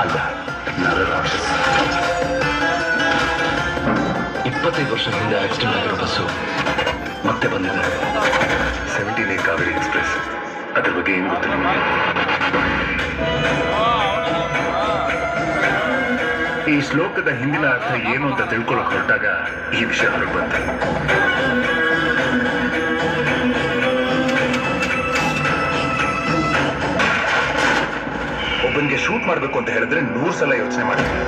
ಅಲ್ಲ, ನರರಾಕ್ಷಸ. 25 ವರ್ಷ ಹಿಂದೆ ಆಕ್ಸಿಡೆಂಟ್ ಆಗಿರೋ ಬಸ್ಸು ಮತ್ತೆ ಬಂದಿದೆ. 17A Kaveri express. ಅದ್ರ ಬಗ್ಗೆ ಏನು ಗೊತ್ತು ನಿಮಗೆ? ಈ ಶ್ಲೋಕದ ಹಿಂದಿನ ಅರ್ಥ ಏನು ಅಂತ ತಿಳ್ಕೊಳ್ಳೋಕೆ ಹೊರಟಾಗ ಈ ವಿಷಯ ಹೊರಗೆ ಬಂತು. ಒಬ್ಬನಿಗೆ ಶೂಟ್ ಮಾಡಬೇಕು ಅಂತ ಹೇಳಿದ್ರೆ 100 ಸಲ ಯೋಚನೆ ಮಾಡ್ತೀನಿ.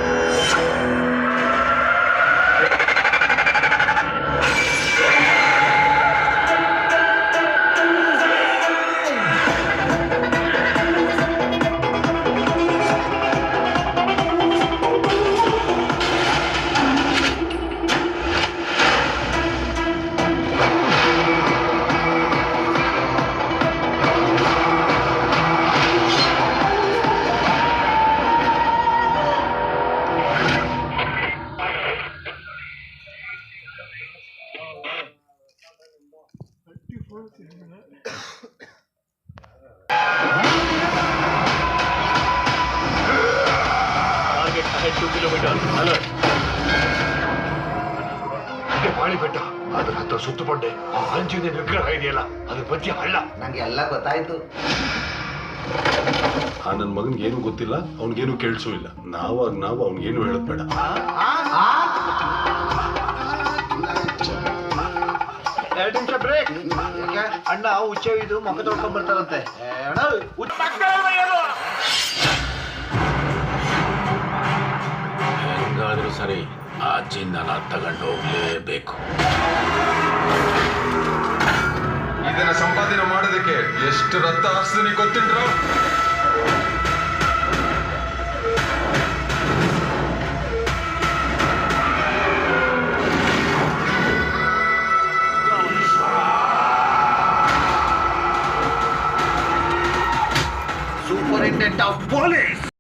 ಬಾಳಿ ಬೆಟ್ಟ, ಅದ್ರ ಹತ್ರ ಸುತ್ತು ಬಂಡೆ, ಆ ಆಂಜನೇಯ ವಿಗ್ರಹ ಇದೆಯಲ್ಲ, ಅದ್ರ ಬಗ್ಗೆ ಹಳ್ಳ. ನಂಗೆ ಎಲ್ಲ ಗೊತ್ತಾಯ್ತು. ನನ್ನ ಮಗನ್ಗೆ ಏನು ಗೊತ್ತಿಲ್ಲ, ಅವ್ನಿಗೇನು ಕೇಳಿಸೂ ಇಲ್ಲ. ನಾವು ಅವ್ನಿಗೇನು ಹೇಳೋದ್ ಬೇಡ. ಬ್ರೇಕ್. ಅಣ್ಣ ಹುಚ್ಚವಿದು ಮುಖ ತೊಳ್ಕೊಂಡ್ ಬರ್ತಾರಂತೆ. ಹೆಂಗಾದ್ರೂ ಸರಿ ಆ ಚಿನ್ನ ತಗೊಂಡು ಹೋಗ್ಲೇಬೇಕು. ಇದನ್ನ ಸಂಪಾದನೆ ಮಾಡೋದಕ್ಕೆ ಎಷ್ಟು ರಕ್ತ ಹಾಕ್ಸ್ತೀನಿ ಗೊತ್ತಿಲ್ರ? Superintendent of police.